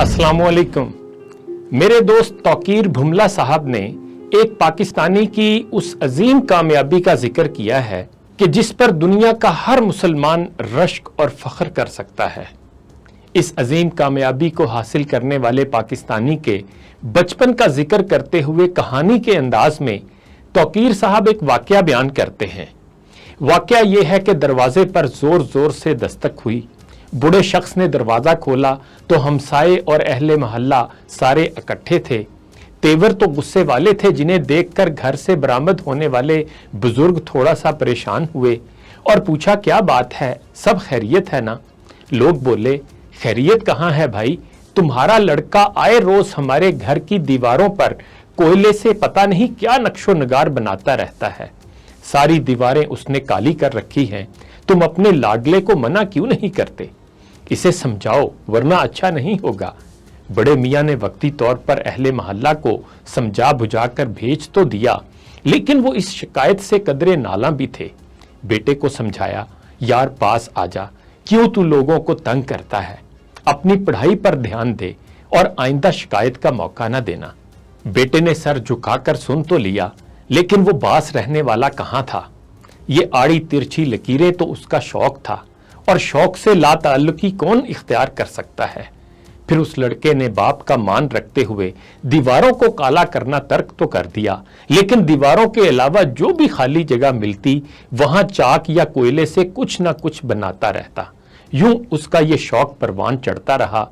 अस्सलाम वालेकुम। मेरे दोस्त तौकीर भुमला साहब ने एक पाकिस्तानी की उस अजीम कामयाबी का जिक्र किया है कि जिस पर दुनिया का हर मुसलमान रश्क और फख्र कर सकता है। इस अजीम कामयाबी को हासिल करने वाले पाकिस्तानी के बचपन का जिक्र करते हुए कहानी के अंदाज में तौकीर साहब एक वाकया बयान करते हैं। वाकया यह है कि दरवाजे पर जोर जोर से दस्तक हुई। बूढ़े शख्स ने दरवाजा खोला तो हमसाये और अहले मोहल्ला सारे इकट्ठे थे। तेवर तो गुस्से वाले थे, जिन्हें देखकर घर से बरामद होने वाले बुजुर्ग थोड़ा सा परेशान हुए और पूछा, क्या बात है, सब खैरियत है ना? लोग बोले, खैरियत कहाँ है भाई, तुम्हारा लड़का आए रोज हमारे घर की दीवारों पर कोयले से पता नहीं क्या नक्शो नगार बनाता रहता है। सारी दीवारें उसने काली कर रखी हैं। तुम अपने लाडले को मना क्यों नहीं करते? इसे समझाओ वरना अच्छा नहीं होगा। बड़े मियाँ ने वक्ती तौर पर अहले मोहल्ला को समझा बुझाकर भेज तो दिया, लेकिन वो इस शिकायत से कदरे नाला भी थे। बेटे को समझाया, यार पास आजा, क्यों तू लोगों को तंग करता है, अपनी पढ़ाई पर ध्यान दे और आइंदा शिकायत का मौका ना देना। बेटे ने सर झुकाकर सुन तो लिया, लेकिन वो बास रहने वाला कहाँ था। ये आड़ी तिरछी लकीरें तो उसका शौक था, और शौक से लाताल्लुकी कौन इख्तियार कर सकता है। फिर उस लड़के ने बाप का मान रखते हुए दीवारों को काला करना तर्क तो कर दिया, लेकिन दीवारों के अलावा जो भी खाली जगह मिलती वहां चाक या कोयले से कुछ ना कुछ बनाता रहता। यूं उसका ये शौक परवान चढ़ता रहा।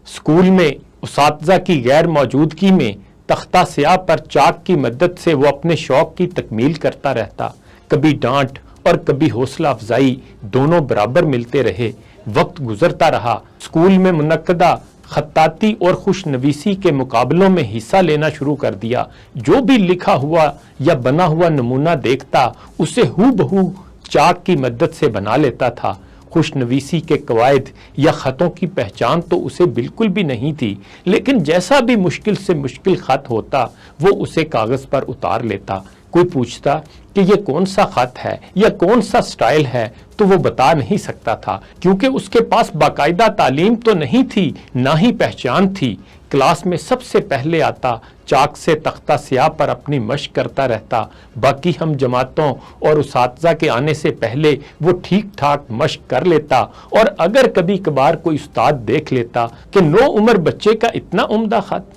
स्कूल में उसातिज़ा की गैर मौजूदगी में तख्ता स्याह पर चाक की मदद से वो अपने शौक की तकमील करता रहता। कभी डांट और कभी हौसला अफजाई दोनों बराबर मिलते रहे। वक्त गुजरता रहा। स्कूल में मुनक्कदा खत्ताती और खुशनवीसी के मुकाबलों में हिस्सा लेना शुरू कर दिया। जो भी लिखा हुआ या बना हुआ नमूना देखता उसे हूबहू चाक की मदद से बना लेता था। खुशनवीसी के कवायद या खतों की पहचान तो उसे बिल्कुल भी नहीं थी, लेकिन जैसा भी मुश्किल से मुश्किल खत होता वो उसे कागज पर उतार लेता। कोई पूछता कि ये कौन सा खत है या कौन सा स्टाइल है तो वो बता नहीं सकता था, क्योंकि उसके पास बाकायदा तालीम तो नहीं थी, ना ही पहचान थी। क्लास में सबसे पहले आता, चाक से तख्ता स्याह पर अपनी मशक करता रहता। बाकी हम जमातों और उसातिज़ा के आने से पहले वो ठीक ठाक मशक कर लेता, और अगर कभी कभार कोई उस्ताद देख लेता कि नौ उम्र बच्चे का इतना उम्दा खत,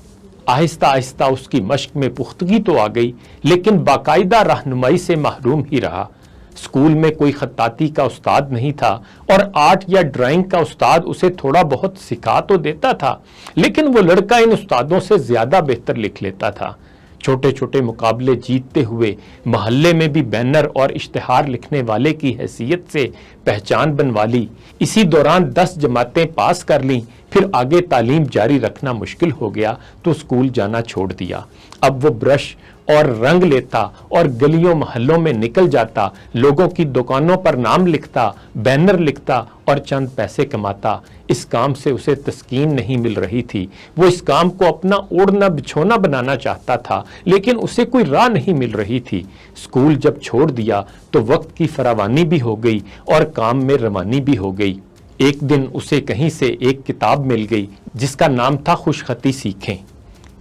आहिस्ता आहिस्ता उसकी मशक में पुख्तगी तो आ गई, लेकिन बाकायदा रहनुमाई से महरूम ही रहा। स्कूल में कोई खत्ताती का उस्ताद नहीं था, और आर्ट या ड्राइंग का उस्ताद उसे थोड़ा बहुत सिखा तो देता था, लेकिन वो लड़का इन उस्तादों से ज्यादा बेहतर लिख लेता था। छोटे छोटे मुकाबले जीतते हुए मोहल्ले में भी बैनर और इश्तिहार लिखने वाले की हैसियत से पहचान बनवा ली। इसी दौरान 10 जमातें पास कर लीं। फिर आगे तालीम जारी रखना मुश्किल हो गया तो स्कूल जाना छोड़ दिया। अब वो ब्रश और रंग लेता और गलियों मोहल्लों में निकल जाता, लोगों की दुकानों पर नाम लिखता, बैनर लिखता और चंद पैसे कमाता। इस काम से उसे तस्कीन नहीं मिल रही थी। वो इस काम को अपना ओढ़ना बिछोना बनाना चाहता था, लेकिन उसे कोई राह नहीं मिल रही थी। स्कूल जब छोड़ दिया तो वक्त की फरावानी भी हो गई और काम में रवानी भी हो गई। एक दिन उसे कहीं से एक किताब मिल गई जिसका नाम था खुशखती सीखें।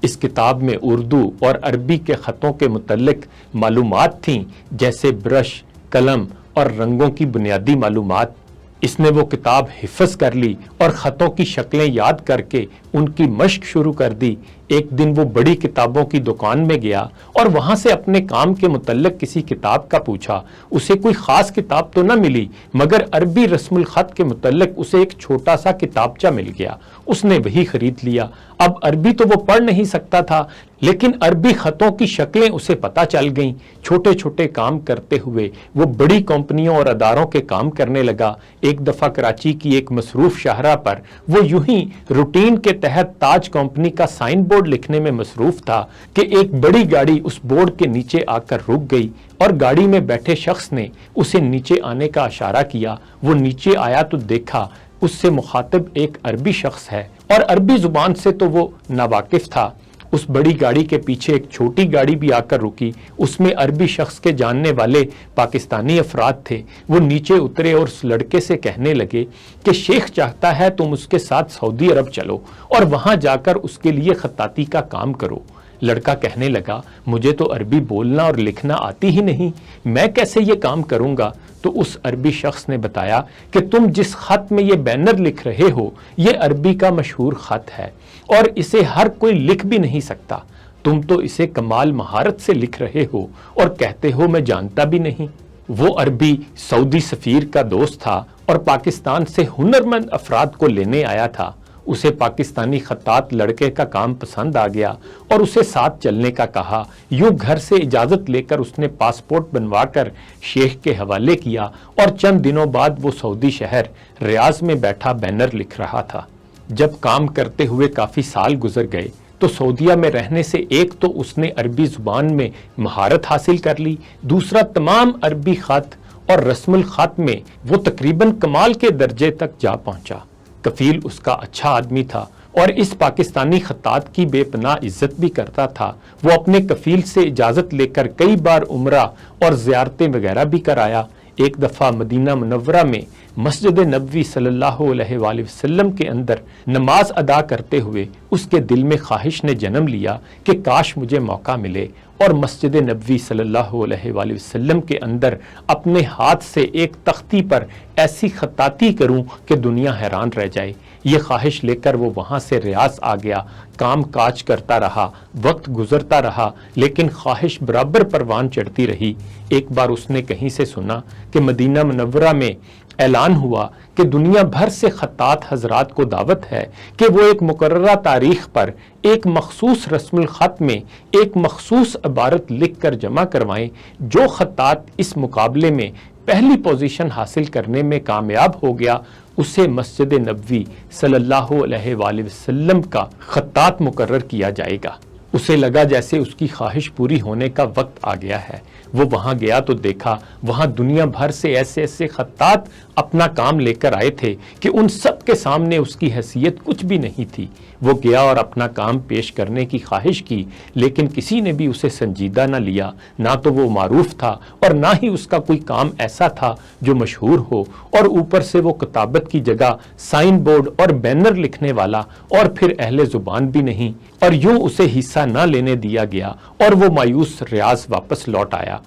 इस किताब में उर्दू और अरबी के खतों के मुतल्लिक मालूमात थीं, जैसे ब्रश, कलम और रंगों की बुनियादी मालूमात। इसने वो किताब हिफ्ज़ कर ली और खतों की शक्लें याद करके उनकी मशक शुरू कर दी। एक दिन वो बड़ी किताबों की दुकान में गया और वहां से अपने काम के मुतल्लिक किसी किताब का पूछा। उसे कोई खास किताब तो न मिली, मगर अरबी रस्मुल खत के मुतल्लिक उसे एक छोटा सा किताबचा मिल गया। उसने वही खरीद लिया। अब अरबी तो वो पढ़ नहीं सकता था, लेकिन अरबी खतों की शक्लें उसे पता चल गईं। छोटे छोटे काम करते हुए वो बड़ी कंपनियों और अदारों के काम करने लगा। एक दफा कराची की एक मसरूफ शाहरा पर वो यूं ही रूटीन के तहत ताज कंपनी का साइन बोर्ड लिखने में मसरूफ था कि एक बड़ी गाड़ी उस बोर्ड के नीचे आकर रुक गई और गाड़ी में बैठे शख्स ने उसे नीचे आने का इशारा किया। वो नीचे आया तो देखा उससे मुखातिब एक अरबी शख्स है, और अरबी जुबान से तो वो नावाकिफ था। उस बड़ी गाड़ी के पीछे एक छोटी गाड़ी भी आकर रुकी। उसमें अरबी शख्स के जानने वाले पाकिस्तानी अफराद थे। वो नीचे उतरे और उस लड़के से कहने लगे कि शेख चाहता है तुम उसके साथ सऊदी अरब चलो और वहां जाकर उसके लिए खत्ताती का काम करो। लड़का कहने लगा, मुझे तो अरबी बोलना और लिखना आती ही नहीं, मैं कैसे ये काम करूंगा। तो उस अरबी शख्स ने बताया कि तुम जिस खत में ये बैनर लिख रहे हो ये अरबी का मशहूर खत है और इसे हर कोई लिख भी नहीं सकता। तुम तो इसे कमाल महारत से लिख रहे हो और कहते हो मैं जानता भी नहीं। वो अरबी सऊदी सफीर का दोस्त था और पाकिस्तान से हुनरमंद अफराद को लेने आया था। उसे पाकिस्तानी खत्तात लड़के का काम पसंद आ गया और उसे साथ चलने का कहा। यूं घर से इजाजत लेकर उसने पासपोर्ट बनवाकर शेख के हवाले किया और चंद दिनों बाद वो सऊदी शहर रियाज में बैठा बैनर लिख रहा था। जब काम करते हुए काफी साल गुजर गए तो सऊदीया में रहने से एक तो उसने अरबी जुबान में महारत हासिल कर ली, दूसरा तमाम अरबी खत और रस्मुल खत में वो तकरीबन कमाल के दर्जे तक जा पहुंचा। कफील उसका अच्छा आदमी था और इस पाकिस्तानी खत्तात की बेपनाह इज्जत भी करता था। वो अपने कफील से इजाजत लेकर कई बार उम्रा और ज़ियारतें वगैरह भी कराया। एक दफ़ा मदीना मुनव्वरा में मस्जिद नबवी सल्लल्लाहु अलैहि वसल्लम के अंदर नमाज अदा करते हुए उसके दिल में ख्वाहिश ने जन्म लिया कि काश मुझे मौका मिले और मस्जिद नबवी सल्लल्लाहु अलैहि वसल्लम के अंदर अपने हाथ से एक तख्ती पर ऐसी खत्ताती करूं कि दुनिया हैरान रह जाए। ये ख्वाहिश लेकर वो वहां से रियाज आ गया। काम काज करता रहा, वक्त गुजरता रहा, लेकिन ख्वाहिश बराबर परवान चढ़ती रही। एक बार उसने कहीं से सुना कि मदीना मुनव्वरा में ऐलान हुआ कि दुनिया भर से खत्तात हजरात को दावत है कि वो एक मुकर्ररा तारीख पर एक मखसूस रस्मुल खत में एक मखसूस इबारत लिख कर जमा करवाएं। जो खत्तात इस मुकाबले में पहली पोजीशन हासिल करने में कामयाब हो गया उसे मस्जिद नबवी सल्लल्लाहु अलैहि वसल्लम का खत्तात मुकर्रर किया जाएगा। उसे लगा जैसे उसकी ख्वाहिश पूरी होने का वक्त आ गया है। वो वहां गया तो देखा वहां दुनिया भर से ऐसे ऐसे खत्तात अपना काम लेकर आए थे कि उन सब के सामने उसकी हैसियत कुछ भी नहीं थी। वो गया और अपना काम पेश करने की ख्वाहिश की, लेकिन किसी ने भी उसे संजीदा न लिया। ना तो वो मारूफ था और ना ही उसका कोई काम ऐसा था जो मशहूर हो, और ऊपर से वो किताबत की जगह साइन बोर्ड और बैनर लिखने वाला और फिर अहले जुबान भी नहीं। और यूं उसे हिस्सा न लेने दिया गया और वो मायूस रियाज वापस लौट आया।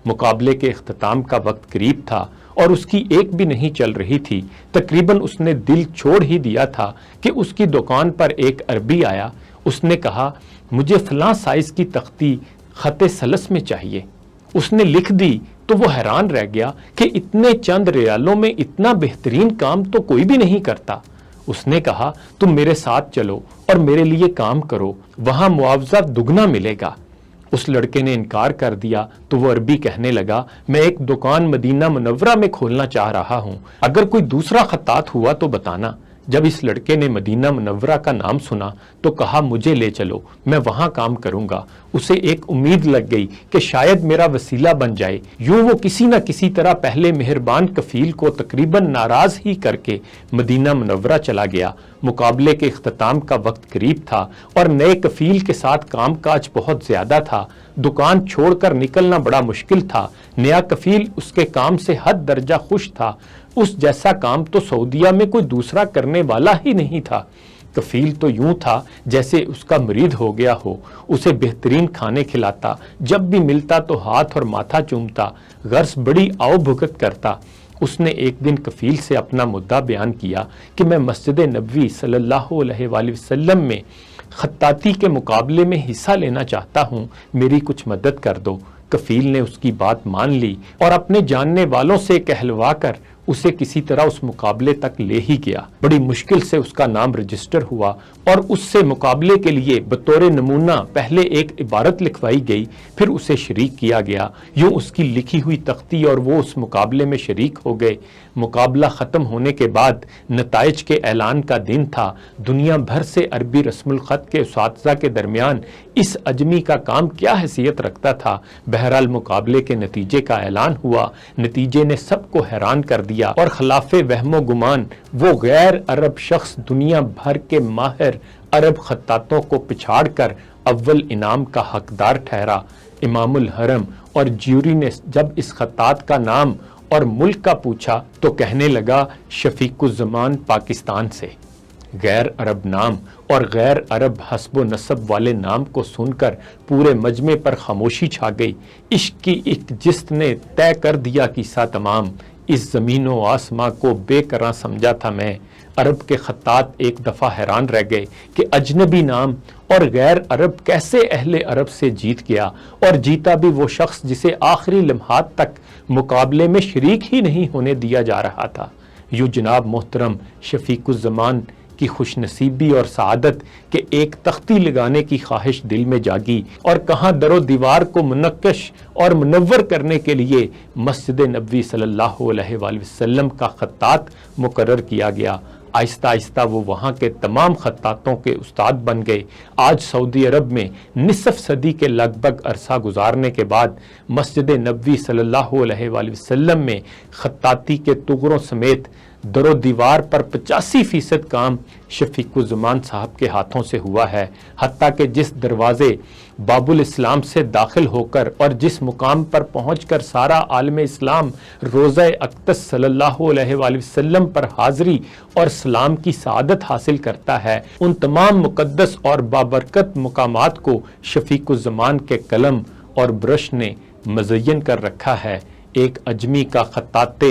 मुकाबले के इख्तिताम का वक्त करीब था और उसकी एक भी नहीं चल रही थी। तकरीबन उसने दिल छोड़ ही दिया था कि उसकी दुकान पर एक अरबी आया। उसने कहा, मुझे फलां साइज की तख्ती खते सलस में चाहिए। उसने लिख दी तो वो हैरान रह गया कि इतने चंद रियालों में इतना बेहतरीन काम तो कोई भी नहीं करता। उसने कहा, तुम मेरे साथ चलो और मेरे लिए काम करो, वहां मुआवजा दुगना मिलेगा। उस लड़के ने इनकार कर दिया तो वो अरबी कहने लगा, मैं एक दुकान मदीना मुनव्वरा में खोलना चाह रहा हूं, अगर कोई दूसरा खत्तात हुआ तो बताना। जब इस लड़के ने मदीना मुनव्वरा का नाम सुना तो कहा, मुझे ले चलो, मैं वहां काम करूंगा। उसे एक उम्मीद लग गई कि शायद मेरा वसीला बन जाए। यूं वो किसी न किसी तरह पहले मेहरबान कफील को तकरीबन नाराज ही करके मदीना मुनव्वरा चला गया। मुकाबले के इख्तिताम का वक्त करीब था और नए कफील के साथ कामकाज बहुत ज्यादा था। दुकान छोड़कर निकलना बड़ा मुश्किल था। नया कफील उसके काम से हद दर्जा खुश था। उस जैसा काम तो सऊदीया में कोई दूसरा करने वाला ही नहीं था। कफील तो यूं था जैसे उसका मरीद हो गया हो। उसे बेहतरीन खाने खिलाता, जब भी मिलता तो हाथ और माथा चूमता, गर्ज बड़ी आओ भुगत करता। उसने एक दिन कफील से अपना मुद्दा बयान किया कि मैं मस्जिद नबवी सल्लल्लाहु अलैहि वसल्लम में खत्ताती के मुकाबले में हिस्सा लेना चाहता हूं, मेरी कुछ मदद कर दो। कफील ने उसकी बात मान ली और अपने जानने वालों से कहलवा कर उसे किसी तरह उस मुकाबले तक ले ही गया। बड़ी मुश्किल से उसका नाम रजिस्टर हुआ और उससे मुकाबले के लिए बतौर नमूना पहले एक इबारत लिखवाई गई, फिर उसे शरीक किया गया। यूं उसकी लिखी हुई तख्ती और वो उस मुकाबले में शरीक हो गए। मुकाबला ख़त्म होने के बाद नताइज के ऐलान का दिन था। दुनिया भर से अरबी रस्मुल ख़त के उस्ताज़ा के दरमियान इस अजमी का काम क्या हैसियत रखता था। बहरहाल मुकाबले के नतीजे का ऐलान हुआ। नतीजे ने सबको हैरान कर दिया। دیا اور خلاف وہم و گمان وہ غیر عرب شخص دنیا بھر کے ماہر عرب خطاطوں کو پچھاڑ کر اول انعام کا حقدار ٹھہرا۔ امام الحرم اور جیوری نے جب اس خطاط کا نام اور ملک کا پوچھا تو کہنے لگا شفیق الزمان پاکستان سے۔ غیر عرب نام اور غیر عرب حسب و نسب والے نام کو سن کر پورے مجمع پر خاموشی چھا گئی۔ عشق کی ایک جست نے طے کر دیا قصہ تمام، اس زمین و آسماں کو بے قرار سمجھا تھا میں۔ عرب کے خطاط ایک دفعہ حیران رہ گئے کہ اجنبی نام اور غیر عرب کیسے اہل عرب سے جیت گیا، اور جیتا بھی وہ شخص جسے آخری لمحات تک مقابلے میں شریک ہی نہیں ہونے دیا جا رہا تھا۔ یوں جناب محترم شفیق الزمان کی خوش نصیبی اور سعادت کہ ایک تختی لگانے کی خواہش دل میں جاگی، اور کہاں در و دیوار کو منقش اور منور کرنے کے لیے مسجد نبوی صلی اللہ علیہ وآلہ وسلم کا خطاط مقرر کیا گیا۔ آہستہ آہستہ وہ وہاں کے تمام خطاطوں کے استاد بن گئے۔ آج سعودی عرب میں نصف صدی کے لگ بھگ عرصہ گزارنے کے بعد مسجد نبوی صلی اللہ علیہ وآلہ وسلم میں خطاطی کے تغروں سمیت در و دیوار پر 85% کام شفیق الزمان صاحب کے ہاتھوں سے ہوا ہے، حتیٰ کہ جس دروازے باب الاسلام سے داخل ہو کر اور جس مقام پر پہنچ کر سارا عالم اسلام روضہ اقدس صلی اللہ علیہ وآلہ وسلم پر حاضری اور سلام کی سعادت حاصل کرتا ہے، ان تمام مقدس اور بابرکت مقامات کو شفیق الزمان کے قلم اور برش نے مزین کر رکھا ہے۔ ایک اجمی کا خطاط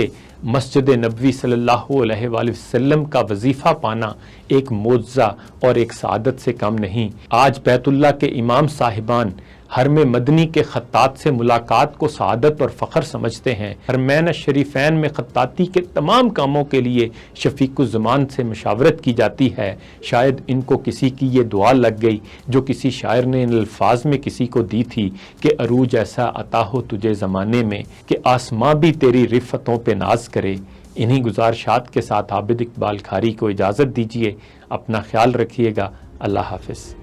مسجد نبوی صلی اللہ علیہ وآلہ وسلم کا وظیفہ پانا ایک معجزہ اور ایک سعادت سے کم نہیں۔ آج بیت اللہ کے امام صاحبان حرم مدنی کے خطاط سے ملاقات کو سعادت اور فخر سمجھتے ہیں۔ حرمین الشریفین میں خطاطی کے تمام کاموں کے لیے شفیق الزمان سے مشاورت کی جاتی ہے۔ شاید ان کو کسی کی یہ دعا لگ گئی جو کسی شاعر نے ان الفاظ میں کسی کو دی تھی کہ عروج ایسا عطا ہو تجھے زمانے میں کہ آسماں بھی تیری رفتوں پہ ناز کرے۔ انہی گزارشات کے ساتھ عابد اقبال کھاری کو اجازت دیجیے۔ اپنا خیال رکھیے گا۔ اللہ حافظ۔